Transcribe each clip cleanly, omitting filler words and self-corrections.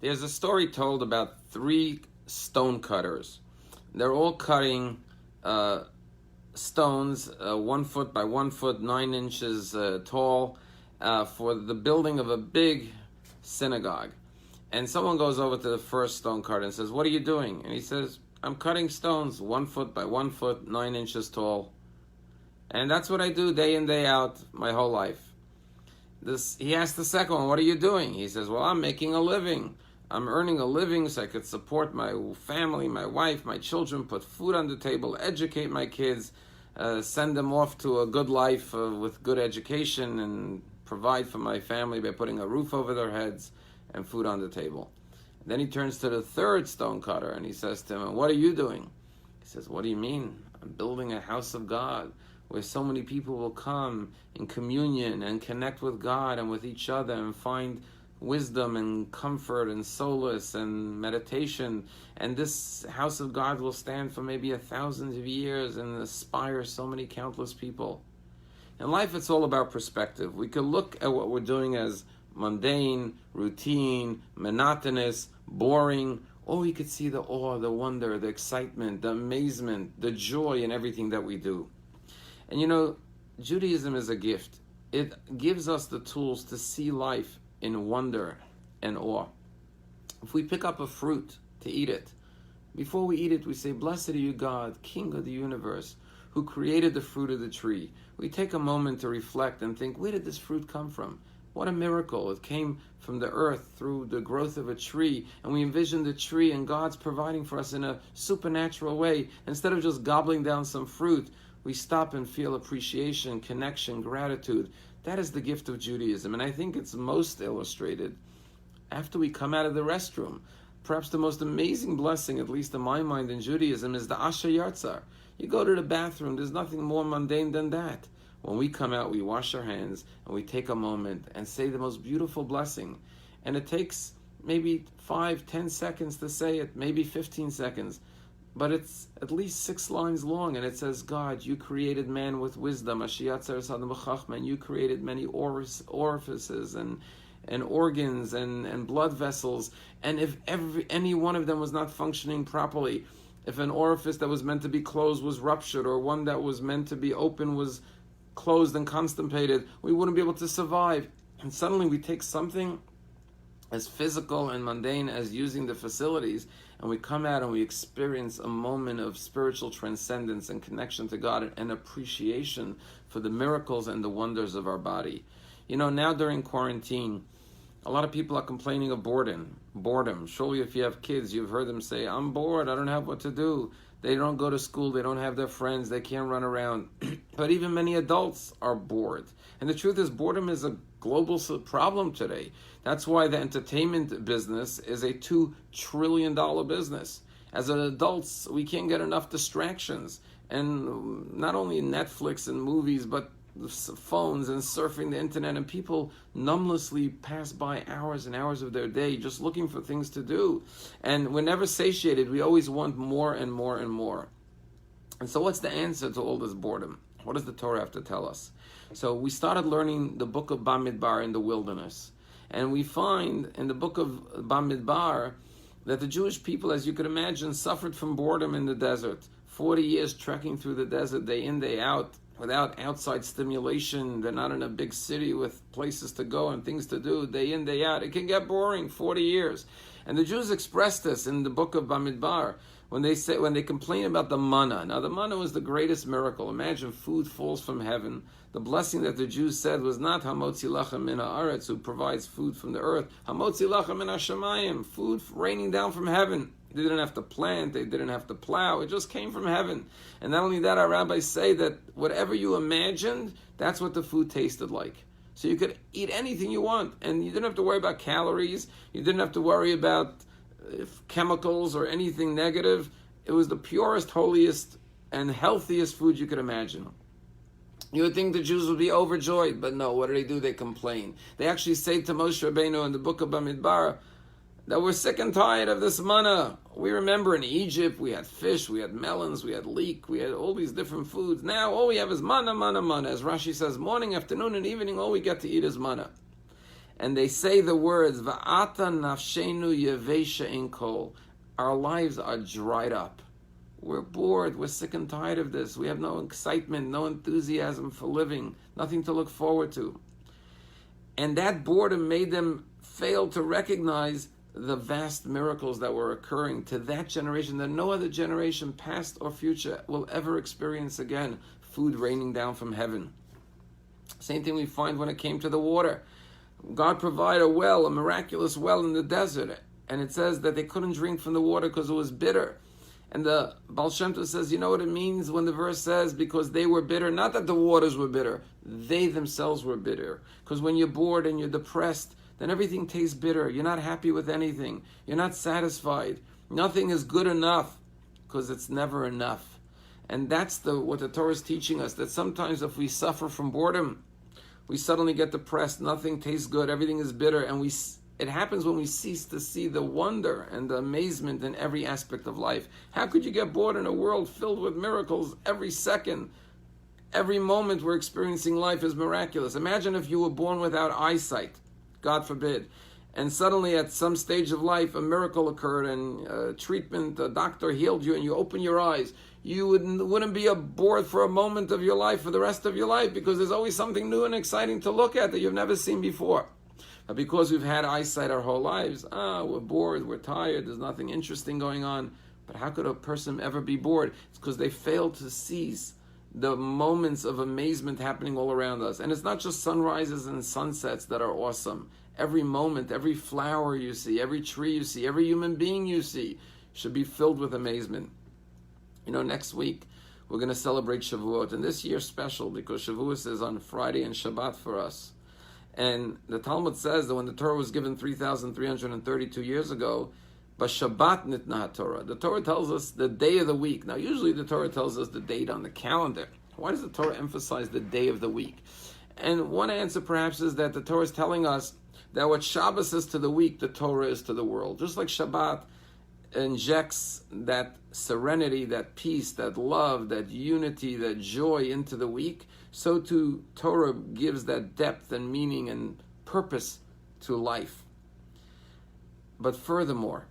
There's a story told about three stone cutters. They're all cutting stones 1 foot by 1 foot, 9 inches tall, for the building of a big synagogue. And someone goes over to the first stone cutter and says, "What are you doing?" And he says, "I'm cutting stones 1 foot by 1 foot, 9 inches tall. And that's what I do day in, day out, my whole life." He asked the second one, "What are you doing?" He says, "Well, I'm making a living. I'm earning a living so I could support my family, my wife, my children, put food on the table, educate my kids, send them off to a good life with good education, and provide for my family by putting a roof over their heads and food on the table." Then he turns to the third stone cutter and he says to him, "What are you doing?" He says, "What do you mean? I'm building a house of God where so many people will come in communion and connect with God and with each other and find wisdom and comfort and solace and meditation. And this house of God will stand for maybe 1,000 of years and inspire so many countless people." In life, it's all about perspective. We could look at what we're doing as mundane, routine, monotonous, boring, or we could see the awe, the wonder, the excitement, the amazement, the joy in everything that we do. And you know, Judaism is a gift. It gives us the tools to see life in wonder and awe. If we pick up a fruit to eat it, before we eat it, we say, "Blessed are you, God, King of the universe, who created the fruit of the tree." We take a moment to reflect and think, where did this fruit come from? What a miracle. It came from the earth through the growth of a tree, and we envision the tree and God's providing for us in a supernatural way. Instead of just gobbling down some fruit, we stop and feel appreciation, connection, gratitude. That is the gift of Judaism, and I think it's most illustrated after we come out of the restroom. Perhaps the most amazing blessing, at least in my mind, in Judaism is the Asher Yatzar. You go to the bathroom, there's nothing more mundane than that. When we come out, we wash our hands and we take a moment and say the most beautiful blessing. And it takes maybe 5-10 seconds to say it, maybe 15 seconds. But it's at least 6 lines long, and it says, "God, you created man with wisdom. And you created many orifices and organs and blood vessels. And if any one of them was not functioning properly, if an orifice that was meant to be closed was ruptured, or one that was meant to be open was closed and constipated, we wouldn't be able to survive." And suddenly we take something as physical and mundane as using the facilities, and we come out and we experience a moment of spiritual transcendence and connection to God and appreciation for the miracles and the wonders of our body. You know, now during quarantine, a lot of people are complaining of boredom. Surely if you have kids, you've heard them say, "I'm bored, I don't have what to do." They don't go to school, they don't have their friends, they can't run around. But even many adults are bored. And the truth is, boredom is a global problem today. That's why the entertainment business is a $2 trillion business. As adults, we can't get enough distractions. And not only Netflix and movies, but phones and surfing the internet, and people numbly pass by hours and hours of their day just looking for things to do. And we're never satiated. We always want more and more and more. And so what's the answer to all this boredom? What does the Torah have to tell us? So we started learning the book of Bamidbar in the wilderness. And we find in the book of Bamidbar that the Jewish people, as you could imagine, suffered from boredom in the desert. 40 years trekking through the desert, day in, day out, without outside stimulation. They're not in a big city with places to go and things to do, day in, day out. It can get boring, 40 years. And the Jews express this in the book of Bamidbar when they complain about the manna. Now, the manna was the greatest miracle. Imagine food falls from heaven. The blessing that the Jews said was not Hamotzi lachem min haaretz, who provides food from the earth. Hamotzi lachem min hashamayim, food raining down from heaven. They didn't have to plant, they didn't have to plow, it just came from heaven. And not only that, our rabbis say that whatever you imagined, that's what the food tasted like. So you could eat anything you want, and you didn't have to worry about calories, you didn't have to worry about chemicals or anything negative. It was the purest, holiest, and healthiest food you could imagine. You would think the Jews would be overjoyed, but no, what do? They complain. They actually say to Moshe Rabbeinu in the book of Bamidbar that we're sick and tired of this manna. We remember in Egypt we had fish, we had melons, we had leek, we had all these different foods. Now all we have is manna, manna, manna. As Rashi says, morning, afternoon, and evening, all we get to eat is manna. and they say the words, Va'ata nafshenu yevesha in kol. Our lives are dried up. We're bored. We're sick and tired of this. We have no excitement, no enthusiasm for living, nothing to look forward to. And that boredom made them fail to recognize the vast miracles that were occurring to that generation that no other generation, past or future, will ever experience again. Food raining down from heaven. Same thing we find when it came to the water. God provided a well, a miraculous well in the desert. And it says that they couldn't drink from the water because it was bitter. And the Baal Shem Tov says, you know what it means when the verse says, because they were bitter? Not that the waters were bitter. They themselves were bitter. Because when you're bored and you're depressed, then everything tastes bitter. You're not happy with anything. You're not satisfied. Nothing is good enough because it's never enough. And that's what the Torah is teaching us, that sometimes if we suffer from boredom, we suddenly get depressed. Nothing tastes good. Everything is bitter. And it happens when we cease to see the wonder and the amazement in every aspect of life. How could you get bored in a world filled with miracles every second? Every moment we're experiencing life is miraculous. Imagine if you were born without eyesight, God forbid, and suddenly at some stage of life a miracle occurred and treatment, a doctor healed you and you open your eyes. You wouldn't be bored for a moment of your life for the rest of your life, because there's always something new and exciting to look at that you've never seen before. But because we've had eyesight our whole lives, we're bored, we're tired, there's nothing interesting going on. But how could a person ever be bored? It's because they fail to seize the moments of amazement happening all around us. And it's not just sunrises and sunsets that are awesome. Every moment, every flower you see, every tree you see, every human being you see should be filled with amazement. You know, next week we're going to celebrate Shavuot. And this year's special because Shavuot is on Friday and Shabbat for us. And the Talmud says that when the Torah was given 3,332 years ago, Shabbat nitna Torah. The Torah tells us the day of the week. Now, usually the Torah tells us the date on the calendar. Why does the Torah emphasize the day of the week? And one answer perhaps is that the Torah is telling us that what Shabbos is to the week, the Torah is to the world. Just like Shabbat injects that serenity, that peace, that love, that unity, that joy into the week, so too Torah gives that depth and meaning and purpose to life. But furthermore,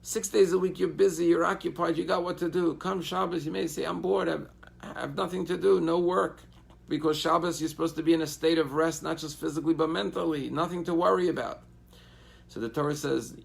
6 days a week you're busy, you're occupied, you got what to do. Come Shabbos, you may say, I'm bored, I have nothing to do, no work. Because Shabbos, you're supposed to be in a state of rest, not just physically, but mentally, nothing to worry about. So the Torah says,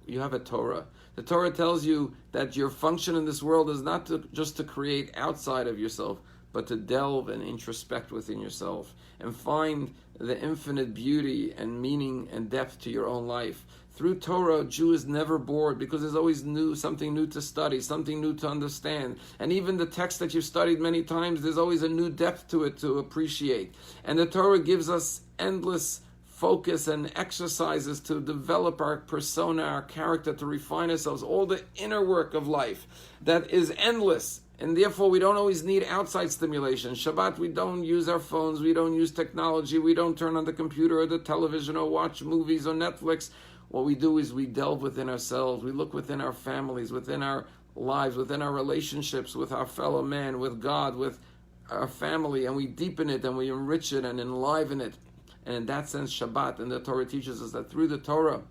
you have a Torah. The Torah tells you that your function in this world is not just to create outside of yourself, but to delve and introspect within yourself and find the infinite beauty and meaning and depth to your own life. Through Torah, a Jew is never bored because there's always something new to study, something new to understand. And even the text that you've studied many times, there's always a new depth to it to appreciate. And the Torah gives us endless focus and exercises to develop our persona, our character, to refine ourselves, all the inner work of life that is endless. And therefore, we don't always need outside stimulation. Shabbat, we don't use our phones, we don't use technology, we don't turn on the computer or the television or watch movies or Netflix. What we do is we delve within ourselves, we look within our families, within our lives, within our relationships with our fellow man, with God, with our family, and we deepen it and we enrich it and enliven it. And in that sense, Shabbat, and the Torah teaches us that through the Torah,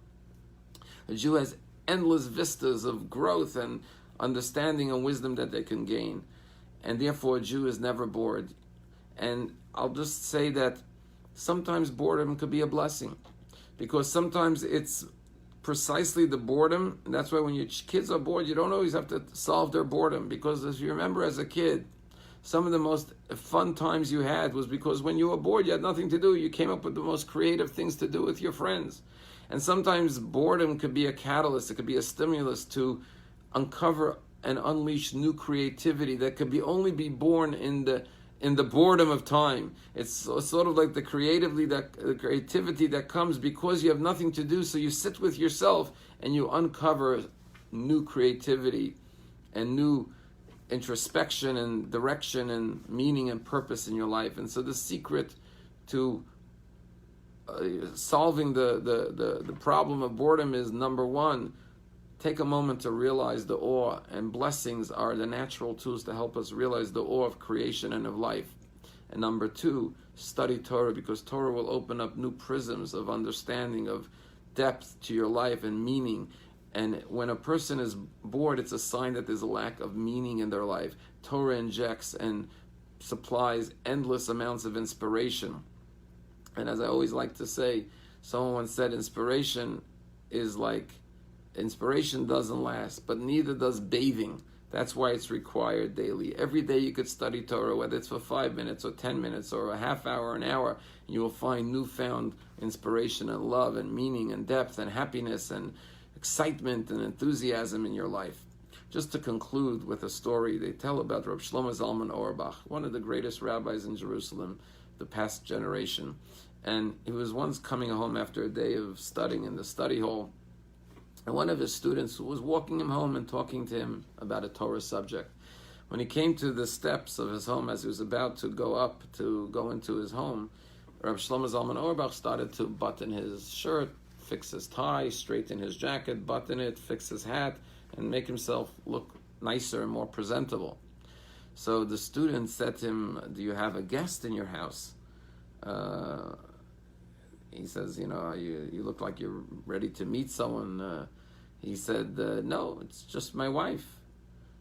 a Jew has endless vistas of growth and understanding and wisdom that they can gain. And therefore, a Jew is never bored. And I'll just say that sometimes boredom could be a blessing, because sometimes it's precisely the boredom. And that's why when your kids are bored, you don't always have to solve their boredom, because as you remember as a kid, some of the most fun times you had was because when you were bored, you had nothing to do. You came up with the most creative things to do with your friends. And sometimes boredom could be a catalyst. It could be a stimulus to uncover and unleash new creativity that could only be born in the boredom of time. It's sort of like the creativity that comes because you have nothing to do. So you sit with yourself and you uncover new creativity and new introspection and direction and meaning and purpose in your life. And so the secret to solving the problem of boredom is, number one, take a moment to realize the awe, and blessings are the natural tools to help us realize the awe of creation and of life. And number two, study Torah, because Torah will open up new prisms of understanding, of depth to your life and meaning. And when a person is bored, it's a sign that there's a lack of meaning in their life. Torah injects and supplies endless amounts of inspiration. And as I always like to say, someone once said inspiration doesn't last, but neither does bathing. That's why it's required daily. Every day you could study Torah, whether it's for 5 minutes or 10 minutes or a half hour, an hour, and you will find newfound inspiration and love and meaning and depth and happiness and excitement and enthusiasm in your life. Just to conclude with a story they tell about Rabbi Shlomo Zalman Auerbach, one of the greatest rabbis in Jerusalem, the past generation. And he was once coming home after a day of studying in the study hall, and one of his students was walking him home and talking to him about a Torah subject. When he came to the steps of his home, as he was about to go into his home, Rabbi Shlomo Zalman Auerbach started to button his shirt, fix his tie, straighten his jacket, button it, fix his hat, and make himself look nicer and more presentable. So the student said to him, "Do you have a guest in your house?" He says, you look like you're ready to meet someone. He said, "No, it's just my wife."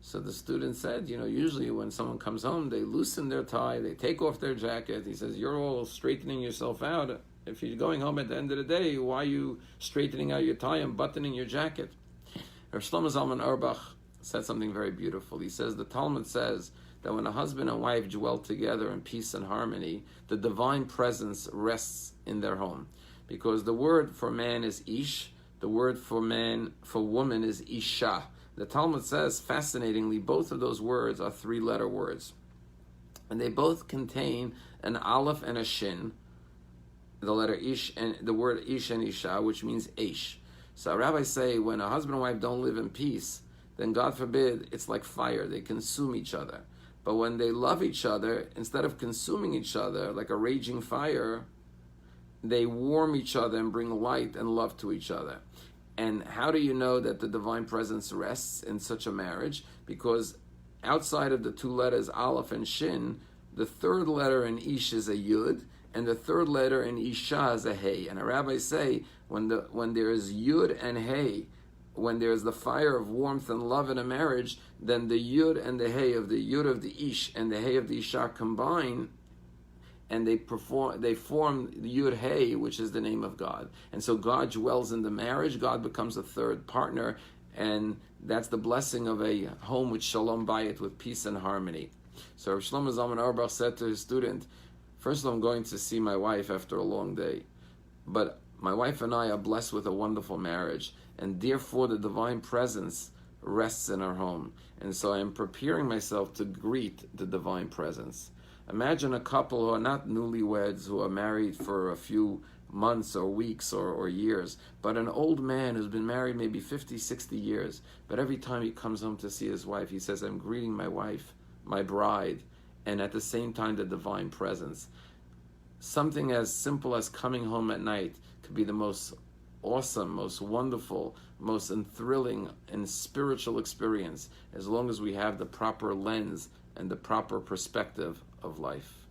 So the student said, usually when someone comes home, they loosen their tie, they take off their jacket. He says, "You're all straightening yourself out. If you're going home at the end of the day, why are you straightening out your tie and buttoning your jacket?" Rav Shlomo Zalman Auerbach said something very beautiful. He says, the Talmud says that when a husband and wife dwell together in peace and harmony, the divine presence rests in their home. Because the word for man is ish, the word for woman is isha. The Talmud says, fascinatingly, both of those words are 3-letter words. And they both contain an aleph and a shin, the letter ish and the word ish and isha, which means ish. So rabbis say when a husband and wife don't live in peace, then God forbid, it's like fire. They consume each other. But when they love each other, instead of consuming each other like a raging fire, they warm each other and bring light and love to each other. And how do you know that the divine presence rests in such a marriage? Because outside of the 2 letters aleph and shin, the 3rd letter in ish is a yud, and the 3rd letter in isha is a hey. And the rabbis say when there is yud and hey, when there is the fire of warmth and love in a marriage, then the yud and the hey of the yud of the ish and the hey of the isha combine, and they form the yud hey, which is the name of God. And so God dwells in the marriage. God becomes a 3rd partner, and that's the blessing of a home with shalom bayit, with peace and harmony. So Rav Shlomo Zalman Auerbach said to his student, "First of all, I'm going to see my wife after a long day, but my wife and I are blessed with a wonderful marriage, and therefore the divine presence rests in our home. And so I am preparing myself to greet the divine presence." Imagine a couple who are not newlyweds, who are married for a few months or weeks or years, but an old man who's been married maybe 50, 60 years, but every time he comes home to see his wife, he says, "I'm greeting my wife, my bride," and at the same time the divine presence. Something as simple as coming home at night could be the most awesome, most wonderful, most thrilling and spiritual experience, as long as we have the proper lens and the proper perspective of life.